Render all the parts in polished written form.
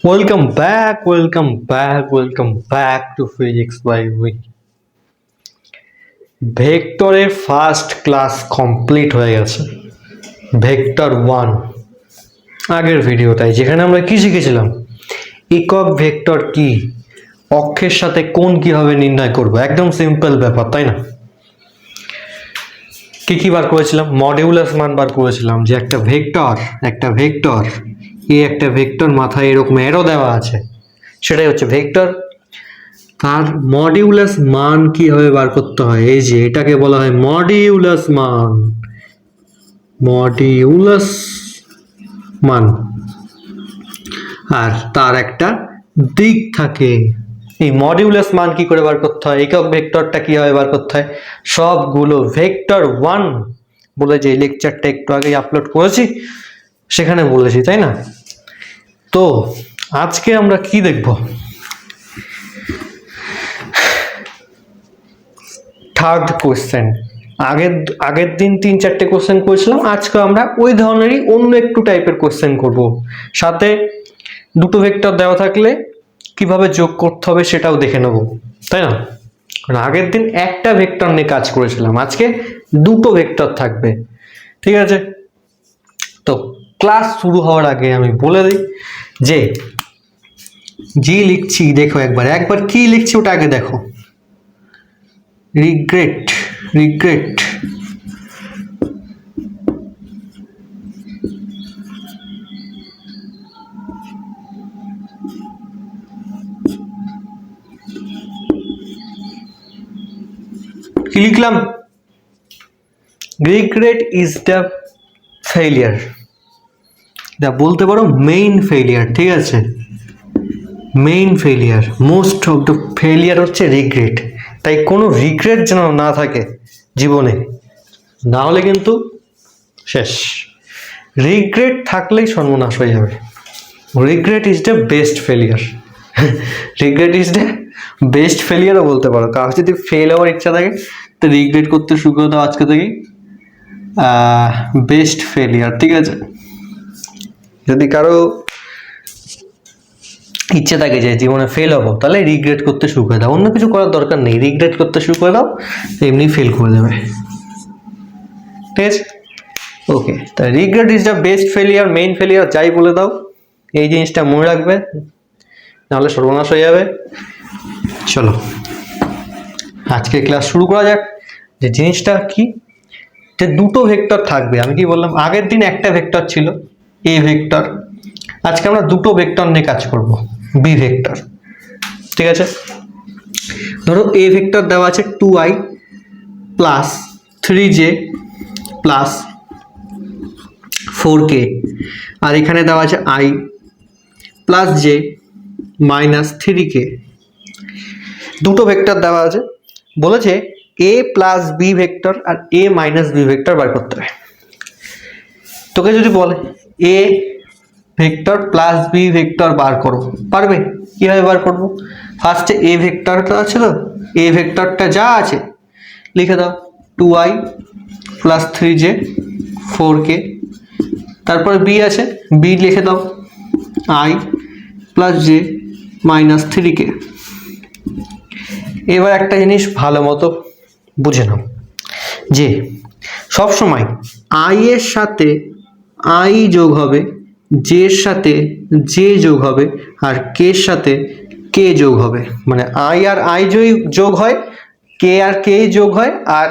Welcome back to Physics by Week. ভেক্টরের first class complete হয়ে গেছে। ভেক্টর 1 আগের ভিডিওটাই, যেখানে আমরা কি শিখেছিলাম, একক ভেক্টর কি, অক্ষের সাথে কোণ কিভাবে নির্ণয় করব। একদম সিম্পল ব্যাপার, তাই না? কি বার করেছিলাম? মডিউলাস মান বার করেছিলাম, যে একটা ভেক্টর একটা ভেক্টর মাথায় এরকম অ্যারো দেওয়া আছে, সেটাই হচ্ছে ভেক্টর। তার মডিউলাস মান কিভাবে বার করতে হয়, এই যে এটাকে বলা হয় মডিউলাস মান। আর তার একটা দিক থাকে। এই মডিউলাস মান কি করে বার করতে হয়, একক ভেক্টরটা কিভাবে বার করতে হয়, সবগুলো ভেক্টর 1 বলে যে লেকচারটা একটু আগে আপলোড করেছি সেখানে বলেছি, তাই না? তো আজকে আমরা কি দেখব? Third question. আগের দিন 3-4টে কোশ্চেন করেছিলাম, আজকে আমরা ওই ধরনেরই অন্য একটু টাইপের কোশ্চেন করব। সাথে দুটো ভেক্টর দেওয়া থাকলে কিভাবে যোগ করতে হবে সেটাও দেখে নেব, তাই না? কারণ আগের দিন একটা ভেক্টর নিয়ে কাজ করেছিলাম, আজকে দুটো ভেক্টর থাকবে, ঠিক আছে? তো ক্লাস শুরু হওয়ার আগে আমি বলে দিই যে জি লিখছি, দেখো একবার কি লিখছি ওটা আগে দেখো। রিগ্রেট কি লিখলাম? রিগ্রেট ইজ দ্য ফেলিয়ার, বলতে পারো মেইন ফেলিয়ার, ঠিক আছে? Main failure, most of the failure হচ্ছে রিগ্রেট। তাই কোনো রিগ্রেট যেন না থাকে জীবনে, না হলে কিন্তু শেষ। রিগ্রেট থাকলেই সর্বনাশ হয়ে যাবে। Regret is the best failure. Regret is the best ফেলিয়ারও বলতে পারো। কারো যদি ফেল হওয়ার ইচ্ছা থাকে তো রিগ্রেট করতে শুরু করে দাও আজকে থেকেই, বেস্ট ফেলিয়ার, ঠিক আছে? যদি কারো ইচ্ছে থাকে যে জীবনে ফেল হবো, তাহলে রিগ্রেট করতে শুরু করে দাও, অন্য কিছু করার দরকার নেই, রিগ্রেট করতে শুরু করে দাও, এমনি ফেল করে দেবে, ঠিক আছে? ওকে, তা regret is the best failure, main failure, যাই বলে দাও, এই জিনিসটা মনে রাখবে, নাহলে সর্বনাশ হয়ে যাবে। চলো আজকে ক্লাস শুরু করা যাক। যে জিনিসটা কি, যে দুটো ভেক্টর থাকবে। আমি কি বললাম, আগের দিন একটা ভেক্টর ছিল এ ভেক্টর, আজকে আমরা দুটো ভেক্টর নিয়ে কাজ করব, বি ভেক্টর, ঠিক আছে? ধরো এ ভেক্টর দেওয়া আছে 2i plus 3j plus 4k, আর এখানে দেওয়া আছে i plus j minus 3k। দুটো ভেক্টর দেওয়া আছে, বলেছে a প্লাস বি ভেক্টর আর a মাইনাস বি ভেক্টর বার করতে হবে। তোকে যদি বলে a vector plus B vector বার করো, পারবে? কিভাবে বার করবো? ফার্স্টে এ ভেক্টরটা আছে, তো এ ভেক্টরটা যা আছে লিখে দাও, 2i প্লাস 3j 4k। তারপরে বি আছে, বি লিখে দাও i plus j minus 3k। এবার একটা জিনিস ভালো মতো বুঝে নাও, যে সবসময় i এর সাথে i যোগ হবে, j এর সাথে j যোগ হবে, আর k এর সাথে k যোগ হবে। মানে i আর i যোগ হয়, k আর k যোগ হয়, আর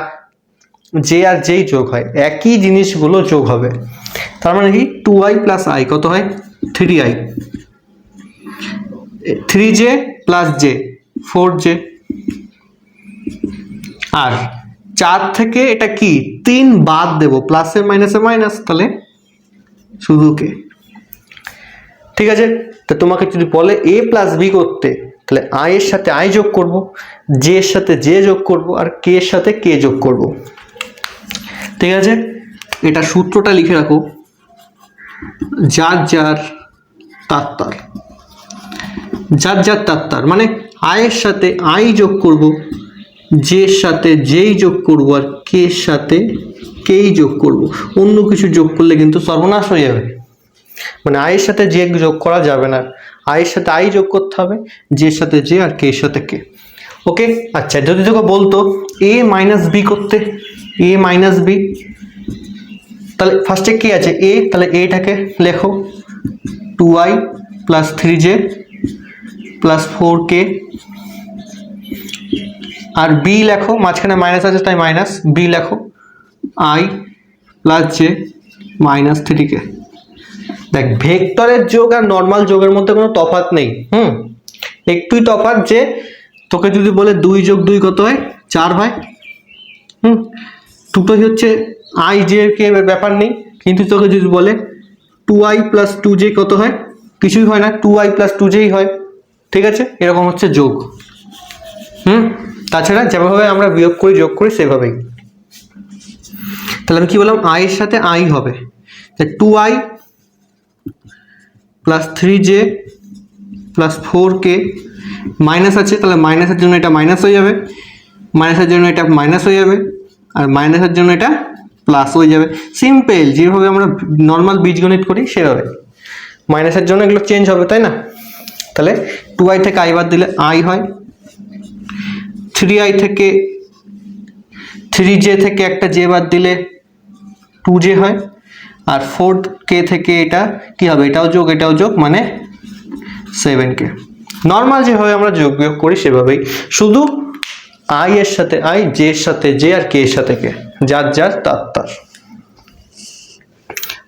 j আর j যোগ হয়, একই জিনিসগুলো যোগ হবে। তার মানে কি 2i প্লাস i কত হয়? 3i, 3j plus j 4j, আর 4 থেকে এটা কি 3 বাদ দেব, প্লাসে মাইনাসে মাইনাস, তাহলে শুধু কে, ঠিক আছে? তো তোমাকে যদি বলে a প্লাস বি করতে, তাহলে i এর সাথে i যোগ করব, j এর সাথে j যোগ করব, আর k এর সাথে k যোগ করব, ঠিক আছে? এটা সূত্রটা লিখে রাখো, যার যার তার, মানে i এর সাথে i যোগ করব, j এর সাথে j যোগ করব, আর k এর সাথে k যোগ করব। অন্য কিছু যোগ করলে কিন্তু সর্বনাশ হয়ে যাবে। মানে i এর সাথে j যোগ করা যাবে না, আই এর সাথে আই যোগ করতে হবে, জে এর সাথে জে আর কে এর সাথে কে। ওকে, আচ্ছা যদি তোকে বলতো এ মাইনাস বি করতে, এ মাইনাস বি, তাহলে ফার্স্টে কি আছে এ, তাহলে এটাকে লেখো 2i plus 3j plus 4k, আর বি লেখো, মাঝখানে মাইনাস আছে তাই মাইনাস, বি লেখো i plus J minus 3k। দেখ ভেক্টরের যোগ আর নর্মাল যোগের মধ্যে কোনো তফাৎ নেই, একটুই তফাৎ যে তোকে যদি বলে 2 যোগ 2 কত হয়, 4 হয়, দুটোই হচ্ছে আই জে কে ব্যাপার নেই, কিন্তু তোকে যদি বলে 2i প্লাস 2j কত হয়, কিছুই হয় না, 2i প্লাস 2j হয়, ঠিক আছে, এরকম হচ্ছে যোগ। তাছাড়া যেভাবে আমরা বিয়োগ করি যোগ করি সেভাবেই। তাহলে আমি কি বললাম, আই এর সাথে আই হবে, 2i plus 3j plus 4k, minus আছে তাহলে মাইনাসের জন্য এটা মাইনাস হয়ে যাবে, মাইনাসের জন্য এটা মাইনাস হয়ে যাবে, আর মাইনাসের জন্য এটা প্লাস হয়ে যাবে। সিম্পল, যেভাবে আমরা নর্মাল বীজগণিত করি সেভাবে। মাইনাসের জন্য এগুলো চেঞ্জ হবে, তাই না? তাহলে 2i থেকে i বাদ দিলে i হয়, 3i থেকে 3j থেকে একটা j বাদ দিলে 2j হয়, আর 4k থেকে এটা কি হবে, এটাও যোগ এটাও যোগ মানে 7k। নর্মাল যেভাবে আমরা যোগ বিয়োগ করি সেভাবেই, শুধু i এর সাথে i, j এর সাথে j আর k এর সাথে k, যার যার তার তার।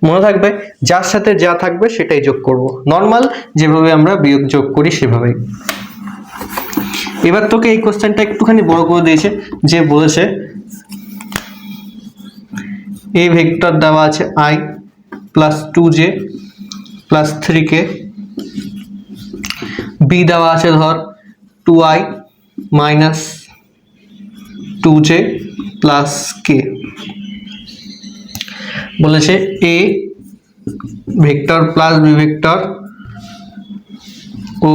মনে থাকবে যার সাথে যা থাকবে সেটাই যোগ করব, নর্মাল যেভাবে আমরা বিয়োগ যোগ করি সেভাবেই। এবার তোকে এই কোশ্চেনটা একটুখানি বড় করে দিয়েছে, যে বলেছে এ ভেক্টর দেওয়া আছে i plus 2j plus 3k, B দেওয়া আছে ধর 2i minus 2j plus k, বলেছে A vector plus B vector ও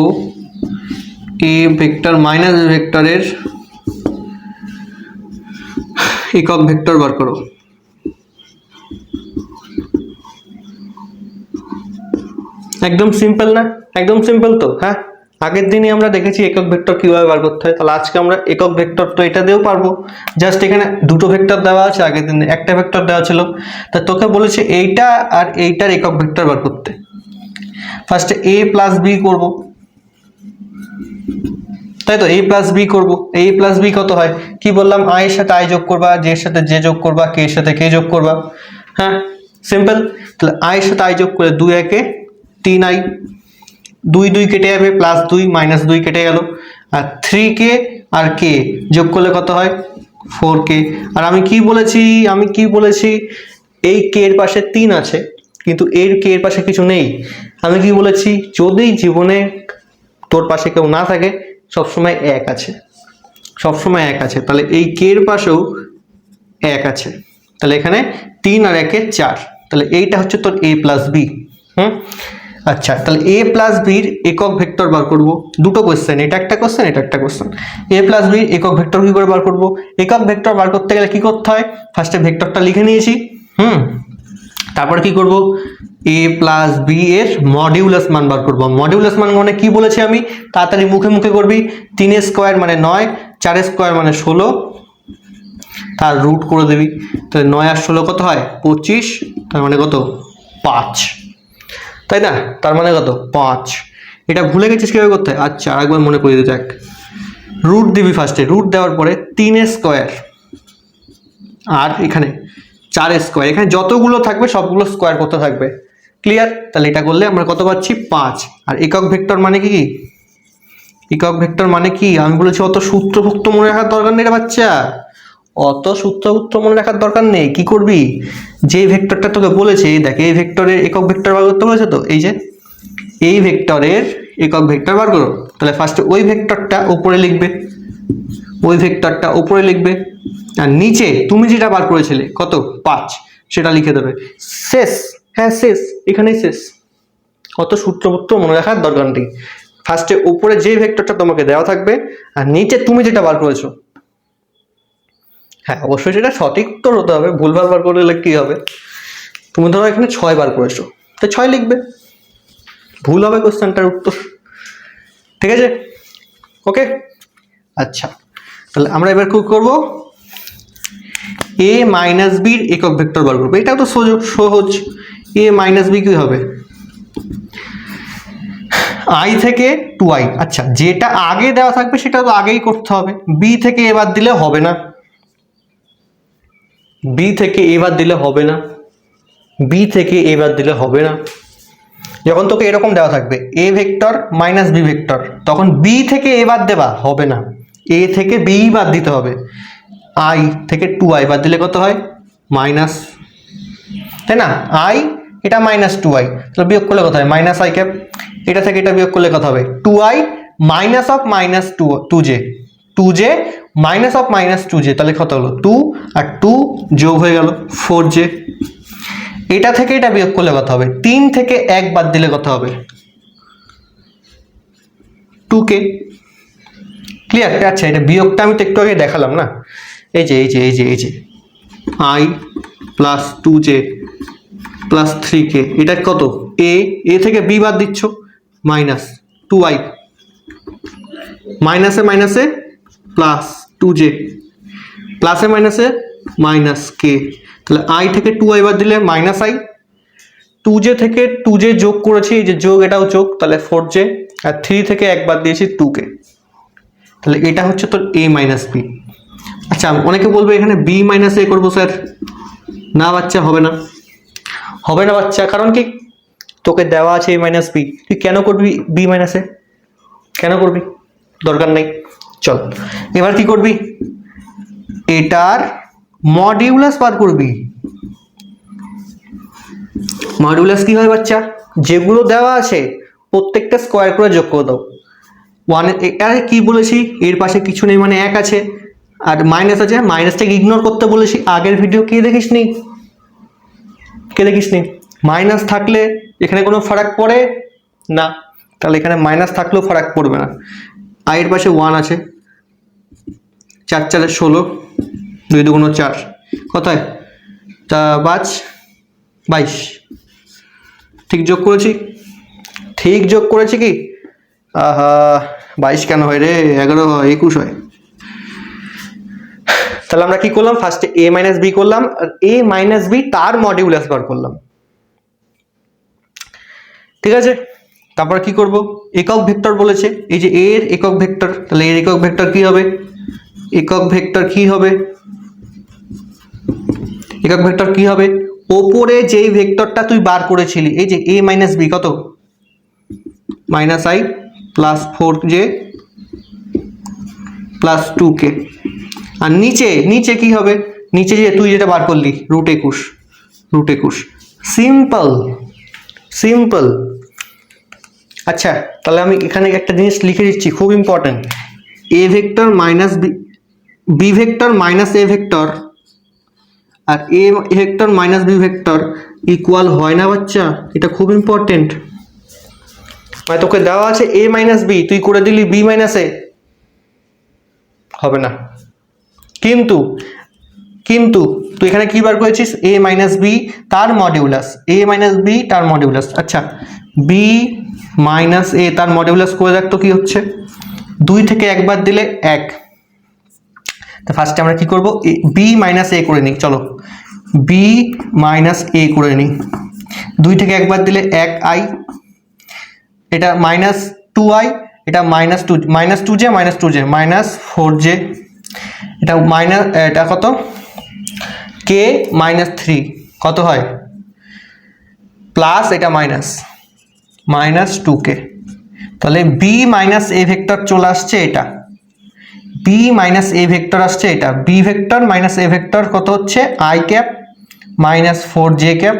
এ ভেক্টর মাইনাস বি ভেক্টরের একক ভেক্টর বার করো। একদম সিম্পল না? একদম সিম্পল তো, হ্যাঁ। আগের দিনই আমরা দেখেছি একক ভেক্টর কিভাবে বার করতে হয়, তাহলে আজকে আমরা একক ভেক্টর তো এটা দিয়েও পারবো। জাস্ট এখানে দুটো ভেক্টর দেওয়া আছে, আগের দিনে একটা ভেক্টর দেওয়া ছিল, তা তোকে বলেছে এইটা আর এইটার একক ভেক্টর বার করতে। ফার্স্টে a প্লাস বি করবো, তাই তো, a প্লাস বি করবো। a প্লাস বি কত হয়, কি বললাম, i এর সাথে i যোগ করবা, j এর সাথে j যোগ করবা, k এর সাথে k যোগ করবা, হ্যাঁ সিম্পল। তাহলে i এর সাথে i যোগ করে 2 একে 3i, 2 2 কেটে যাবে, প্লাস 2 মাইনাস 2 কেটে গেল, আর 3k আর k যোগ করলে কত হয় 4k। আর আমি কি বলেছি, এই k এর পাশে 3 আছে কিন্তু এর k এর পাশে কিছু নেই। আমি কি বলেছি, যদি জীবনে তোর পাশে কেউ না থাকে সবসময় 1 আছে, সবসময় 1 আছে, তাহলে এই k এর পাশেও 1 আছে, তাহলে এখানে 3 আর 1 এ 4, তাহলে এইটা হচ্ছে তোর a প্লাস বি। আচ্ছা, তাহলে a প্লাস বির একক ভেক্টর বার করব। দুটো কোশ্চেন, এটা একটা কোশ্চেন এটা একটা কোশ্চেন। a প্লাস বির একক ভেক্টর কি করে বার করব? একক ভেক্টর বার করতে গেলে কি করতে হয়, ফার্স্টে ভেক্টরটা লিখে নিয়েছি, তারপর কি করব, a প্লাস বি এর মডিউলাস মান বার করব। মডিউলাস মান মানে কি বলেছি আমি, তাড়াতাড়ি মুখে মুখে করবি, 3 স্কয়ার মানে 9, 4 স্কয়ার মানে 16, তার রুট করে দিবি, তাহলে 9 আর 16 কত হয় 25, তার মানে কত 5, তাই না? তার মানে কত 5। এটা ভুলে গেছিস কিভাবে করতে হয়? আচ্ছা আরেকবার মনে করিয়ে দিই, দেখ রুট দিবি, ফার্স্টে রুট দেওয়ার পরে 3 স্কয়ার আর এখানে 4 স্কয়ার, এখানে যতগুলো থাকবে সবগুলো স্কয়ার করতে থাকবে, ক্লিয়ার? তাহলে এটা করলে আমরা কত পাচ্ছি 5। আর একক ভেক্টর মানে কি, একক ভেক্টর মানে কি আমি বলেছি, অত সূত্রভুক্ত মনে রাখার দরকার নেই রে বাচ্চা, অত সূত্রভুক্ত মনে রাখার দরকার নেই। কি করবি, যে ভেক্টরটা তোকে বলেছে, দেখ এই ভেক্টরের একক ভেক্টর বার করতে বলেছে, তো এই যে এই ভেক্টরের একক ভেক্টর বার করো, তাহলে ফার্স্টে ওই ভেক্টরটা উপরে লিখবে, ওই ভেক্টরটা উপরে লিখবে, আর নিচে তুমি যেটা বার করেছিলে কত 5 সেটা লিখে দেবে, শেষ। হ্যাঁ শেষ, এখানেই শেষ, অত সূত্রভুক্ত মনে রাখার দরকার নেই। ফার্স্টে উপরে যে ভেক্টরটা তোমাকে দেওয়া থাকবে আর নিচে তুমি যেটা বার করেছো, হ্যাঁ অবশ্যই সেটা সঠিক উত্তর হতে হবে, ভুলভাল বার করলে কি হবে, তুমি ধরো এখানে 6 বার করেছো, তো 6 লিখবে, ভুল হবে কোশ্চেনটার উত্তর। ঠিক আছে, ওকে। আচ্ছা, তাহলে আমরা এবার কি করব, a মাইনাস বির একক ভেক্টর বার করবো। এটা তো সহজ, a মাইনাস বি কি হবে, i থেকে 2i। আচ্ছা, যেটা আগে দেওয়া থাকবে সেটা তো আগেই করতে হবে, b থেকে এবার দিলে হবে না, b থেকে এবার দিলে হবে না, b থেকে এবার দিলে হবে না। যখন তোকে এরকম দেওয়া থাকবে a vector minus b vector, তখন b থেকে a বাদ দেবা হবে না, a থেকে b বাদ দিতে হবে। i থেকে 2i বাদ দিলে কত হয়, মাইনাস, তাই না, i এটা মাইনাস 2i, তাহলে বিয়োগ করলে কত হয়, মাইনাস i ক্যাপ। এটা থেকে এটা বিয়োগ করলে কত হবে, 2i minus of minus 2j, 2j minus of minus 2j, তাহলে কত হলো 2 আর 2 যোগ হয়ে গেল 4j। এটা থেকে এটা বিয়োগ করলে কত হবে, 3 থেকে 1 বাদ দিলে কত হবে, 2k। ক্লিয়ার? আচ্ছা, এটা বিয়োগটা আমি তো একটু আগে দেখালাম না, এই যে এই যে এই যে এই যে i plus 2j plus 3k, এটা কত, a থেকে b বাদ দিচ্ছ, মাইনাস 2i, মাইনাসে মাইনাসে প্লাস 2j, প্লাসে মাইনাসে মাইনাস k, তাহলে i থেকে 2i বাদ দিলে মাইনাস i, 2j থেকে 2j যোগ করেছি, এই যে যোগ, এটাও যোগ, তাহলে 4j, আর 3 থেকে 1 বাদ দিয়েছি 2k, তাহলে এটা হচ্ছে তোর a মাইনাস বি। আচ্ছা, অনেকে বলবে এখানে b মাইনাস a করবো স্যার, না বাচ্চা, হবে না, হবে না বাচ্চা, কারণ কি, তোকে দেওয়া আছে a মাইনাস বি, তুই কেন করবি b মাইনাস a, কেন করবি, দরকার নেই। চল, এবার কি করবি, এটার মডিউলাস বার করবি। মডিউলাস কি হয় বাচ্চা, যেগুলো দেওয়া আছে প্রত্যেকটা স্কোয়ার করে যোগ করে দাও। 1 এটা কি বলেছি, এর পাশে কিছু নেই মানে 1 আছে, আর মাইনাস আছে, মাইনাসটাকে ইগনোর করতে বলেছি। আগের ভিডিও কে দেখিসনি, কে দেখিসনি, মাইনাস থাকলে এখানে কোনো ফারাক পড়ে না, তাহলে এখানে মাইনাস থাকলেও ফারাক পড়বে না। আর এর পাশে 1 আছে, 4 4 16, 2 2 4, কোথায়, তা 22, ঠিক যোগ করেছি, ঠিক যোগ করেছি কি, আহা 22 কেন হয় রে, 11 হয়, 21 হয়। তাহলে আমরা কি করলাম, ফার্স্টে a মাইনাস বি করলাম, আর a মাইনাস বি তার মডিউলাস বার করলাম। ঠিক আছে, তারপর কি করব, একক ভেক্টর বলেছে, এই যে এর একক ভেক্টর, তাহলে এর একক ভেক্টর কি হবে, একক ভেক্টর কি হবে, একক ভেক্টর কি হবে, ওপরে যেই ভেক্টরটা তুই বার করেছিলি, এই যে a মাইনাস বি কত, minus i plus 4j plus 2k, আর নিচে নিচে কি হবে, নিচে যে তুই যেটা বার করলি রুট 21, রুট 21, সিম্পল সিম্পল। আচ্ছা, তাহলে আমি এখানে একটা জিনিস লিখে দিচ্ছি, খুব important, A vector minus B vector minus A vector আর A vector minus B vector equal হয় না বাচ্চা, এটা খুব ইম্পর্টেন্ট। মানে তোকে দেওয়া আছে এ মাইনাস বি, তুই করে দিলি বি মাইনাস এ, হবে না। কিন্তু কিন্তু তুই এখানে কি বার করেছিস, এ মাইনাস বি তার মডিউলাস, এ মাইনাস বি তার মডিউলাস। আচ্ছা, বি মাইনাস এ তার মডিউলাস করে রাখতো, কি হচ্ছে 2 থেকে 1 বাদ দিলে 1। তো ফার্স্টে আমরা কি করব, বি মাইনাস এ করে নিই, চলো বি মাইনাস এ করে নিই, 2 থেকে 1 বাদ দিলে 1i, এটা মাইনাস 2i, এটা minus 2j minus 2j minus 4j, এটা মাইনাস, এটা কত k মাইনাস 3, কত হয় প্লাস, এটা মাইনাস মাইনাস 2k, তাহলে b মাইনাস এ ভেক্টর চলে আসছে, এটা b মাইনাস এ ভেক্টর আসছে, এটা b vector minus A vector কত হচ্ছে i cap minus 4j cap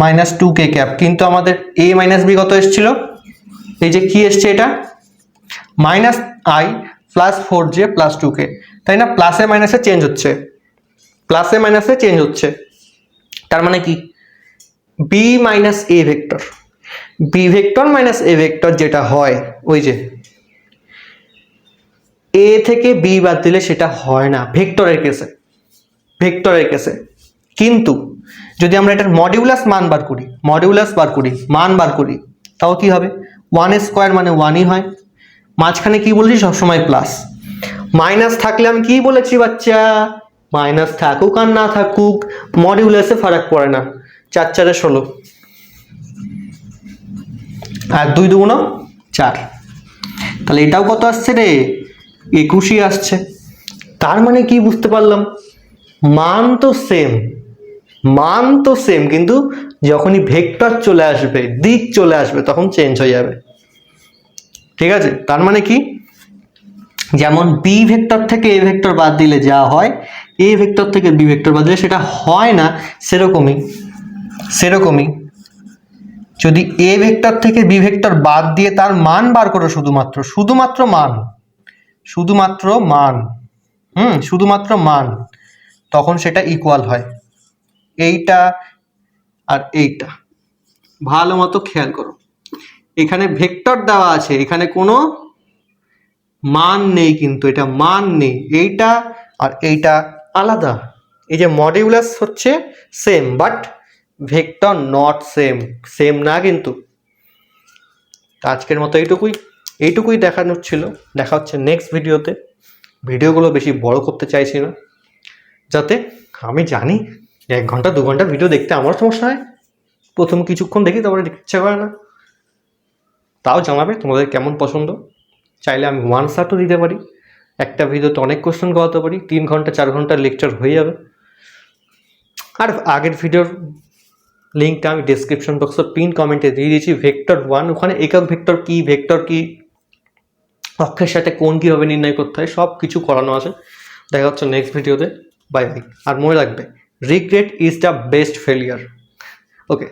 minus 2k cap. কিন্তু আমাদের a মাইনাস বি কত এসেছিল, এই যে কি এসছে, এটা minus i plus 4j plus 2k, তাই না, প্লাসে মাইনাসে চেঞ্জ হচ্ছে, প্লাসে মাইনাসে চেঞ্জ হচ্ছে, তার মানে কি B minus A vector, B vector minus A vector যেটা হয়, ওই যে এ থেকে বি বাদ দিলে সেটা হয় না ভেক্টরের কেসে, ভেক্টরের কেসে। কিন্তু যদি আমরা এটার মডিউলাস মান বার করি, মডিউলাস বার করি, মান বার করি, তাও কি হবে, 1 স্কোয়ার মানে 1ই হয়, মাঝখানে কি বলেছি সবসময় প্লাস। মাইনাস থাকলে আমি কি বলেছি বাচ্চা, মাইনাস থাকুক আর না থাকুক মডিউলাসে ফারাক পড়ে না, 4 4 16 আর 2 2 4, তাহলে এটাও কত আসছে রে, 21ই আসছে। তার মানে কি বুঝতে পারলাম, মান তো সেম, মান তো সেম, কিন্তু যখনই ভেক্টর চলে আসবে, দিক চলে আসবে, তখন চেঞ্জ হয়ে যাবে। ঠিক আছে, তার মানে কি, যেমন বি ভেক্টর থেকে এ ভেক্টর বাদ দিলে যা হয়, এ ভেক্টর থেকে বি ভেক্টর বাদ দিলে সেটা হয় না, সেরকমই যদি এ ভেক্টর থেকে বি ভেক্টর বাদ দিয়ে তার মান বার করো, শুধুমাত্র মান, তখন সেটা ইকুয়াল হয়। এইটা আর এইটা ভালো মতো খেয়াল করো, এখানে ভেক্টর দেওয়া আছে, এখানে কোনো মান নেই, কিন্তু এটা মান নেই, এইটা আর এইটা আলাদা। এই যে মডিউলাস হচ্ছে same, but vector not same না কিন্তু। আজকের মতো এইটুকুই দেখানোর ছিল, দেখা হচ্ছে নেক্সট ভিডিওতে। ভিডিওগুলো বেশি বড় করতে চাইছি না, যাতে আমি জানি 1 ঘন্টা 2 ঘন্টা ভিডিও দেখতে আমার সমস্যা হয়, প্রথম কিছুক্ষণ দেখি তারপরে দেখতে ইচ্ছা করে না। তাও জানাবে তোমাদের কেমন পছন্দ, চাইলে আমি 1 শটও দিতে পারি, একটা ভিডিওতে অনেক কোশ্চেন করাতে পারি, 3 ঘন্টা 4 ঘন্টার লেকচার হয়ে যাবে। আর আগের ভিডিওর লিঙ্কটা আমি ডেসক্রিপশন বক্সে পিন কমেন্টে দিয়ে দিয়েছি, ভেক্টর 1, ওখানে একক ভেক্টর কি, অক্ষের সাথে কোণ কীভাবে নির্ণয় করতে হয়, সব কিছু করানো আছে। দেখা হচ্ছে নেক্সট ভিডিওতে, বাই বাই। আর মনে রাখবে, regret is the best failure. Okay.